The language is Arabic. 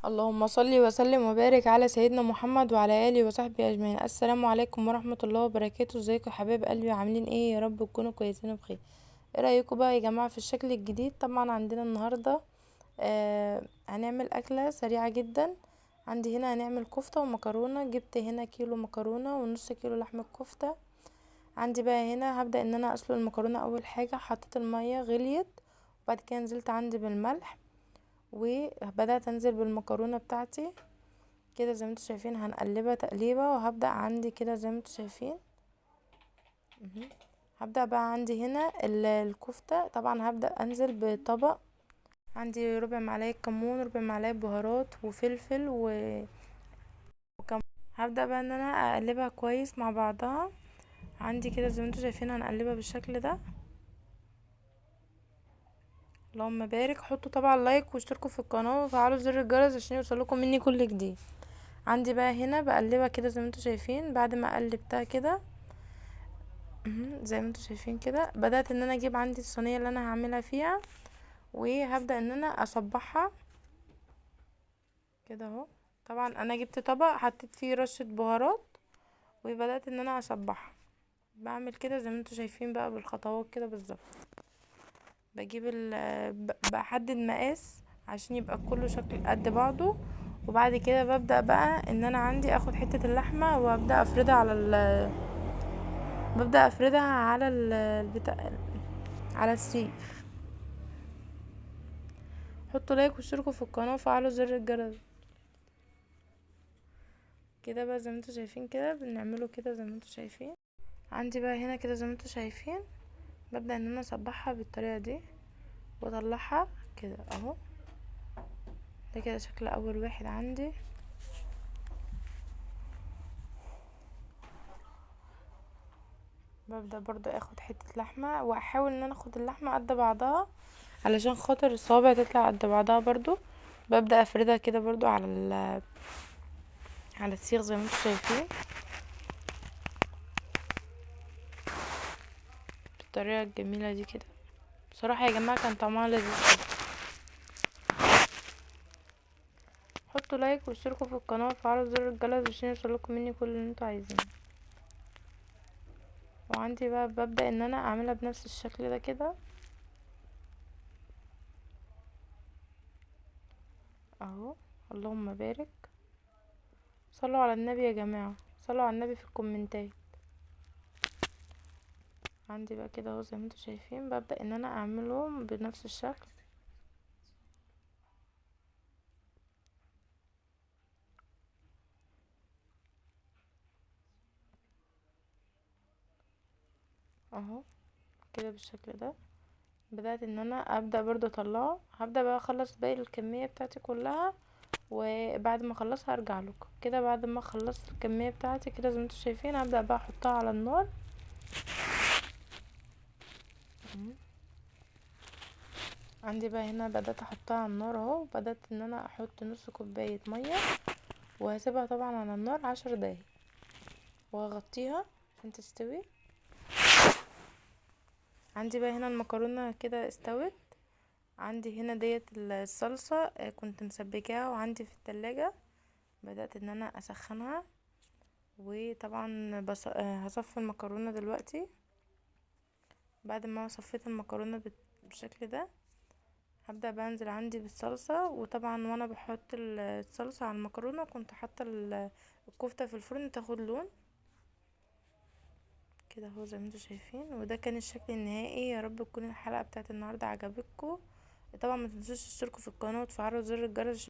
اللهم صل وسلم وبارك على سيدنا محمد وعلى اله وصحبه اجمعين. السلام عليكم ورحمه الله وبركاته. ازيكم يا حبايب قلبي؟ عاملين ايه؟ يا رب تكونوا كويسين وبخير. ايه رايكم بقى يا جماعه في الشكل الجديد؟ طبعا عندنا النهارده هنعمل اكله سريعه جدا. عندي هنا هنعمل كفته ومكرونه. جبت هنا كيلو مكرونه ونص كيلو لحمه كفته. عندي بقى هنا هبدا ان انا اسلق المكرونه. اول حاجه حطيت الميه غليت، وبعد كده نزلت عندي بالملح، وبدات انزل بالمكرونه بتاعتي كده زي ما انتوا شايفين. هنقلبها تقليبه، وهبدأ عندي كده زي ما انتوا شايفين. مهم. هبدأ بقى عندي هنا الكفتة. طبعا هبدأ انزل بطبق. عندي ربع معلقة كمون، ربع معلقة بهارات وفلفل وكمون. هبدأ بقى ان انا اقلبها كويس مع بعضها. عندي كده زي ما انتوا شايفين هنقلبها بالشكل ده. اللهم بارك. حطوا طبعا لايك واشتركوا في القناة وفعلوا زر الجرس عشان يوصلكم مني كل جديد. عندي بقى هنا بقلبها كده زي ما انتوا شايفين. بعد ما قلبتها كده زي ما انتوا شايفين كده، بدأت ان انا اجيب عندي الصينية اللي انا هعملها فيها، وهبدأ ان انا اصبحها كده اهو. طبعا انا جبت طبق حطيت فيه رشة بهارات، وبدأت ان انا اصبحها. بعمل كده زي ما انتوا شايفين بقى بالخطوات كده بالظبط. بجيب بحدد مقاس عشان يبقى كله شكل قد بعضه. وبعد كده ببدأ بقى ان انا عندي اخد حتة اللحمة وابدأ افردها على ببدأ افردها على على السيخ. حطوا لايك واشتركوا في القناة وفعلوا زر الجرس. كده بقى زي ما انتوا شايفين كده بنعمله كده زي ما انتوا شايفين. عندي بقى هنا كده زي ما انتوا شايفين ببدأ ان انا اصبحها بالطريقة دي واطلعها كده اهو. ده كده شكل اول واحد عندي. ببدأ برضو اخد حتة لحمة واحاول ان انا اخد اللحمة قد بعضها علشان خاطر الصوابع تطلع قد بعضها برضو. ببدأ افردها كده برضو على على السيخ زي ما انتوا شايفين بالطريقة الجميلة دي كده. بصراحة يا جماعة كان طعمها لذيذ أوي. حطوا لايك واشتركوا في القناة وفعلوا زر الجرس عشان يوصلكم مني كل اللي انتوا عايزينه. وعندي بقى ببدأ ان انا اعملها بنفس الشكل ده كده اهو. اللهم بارك. صلوا على النبي يا جماعة، صلوا على النبي في الكومنتات. عندي بقى كده اهو زي ما انتوا شايفين ببدأ ان انا اعملهم بنفس الشكل اهو كده بالشكل ده. بدأت ان انا ابدأ برضو اطلعه. هبدأ بقى اخلص باقي الكمية بتاعتي كلها، وبعد ما اخلصها هرجع لكم كده. بعد ما خلصت الكمية بتاعتي كده زي ما انتوا شايفين هبدأ بقى احطها على النار. عندي بقى هنا بدأت احطها على النار اهو. بدأت ان انا احط نص كوباية مية، وهسيبها طبعا على النار 10 دقايق، وهغطيها عشان تستوي. عندي بقى هنا المكرونة كده استوت. عندي هنا ديت الصلصة كنت مسبكاها وعندي في التلاجة. بدأت ان انا اسخنها، وطبعا هصفي المكرونة دلوقتي. بعد ما صفيت المكرونة بالشكل ده هبدأ بقى انزل عندي بالصلصة. وطبعا وانا بحط الصلصة على المكرونة كنت حاطة الكفتة في الفرن تاخد لون كده اهو زي ما انتوا شايفين. وده كان الشكل النهائي. يا رب تكون الحلقة بتاعت النهاردة عجبتكم. طبعا ما تنسوش تشتركوا في القناة وتفعلوا زر الجرس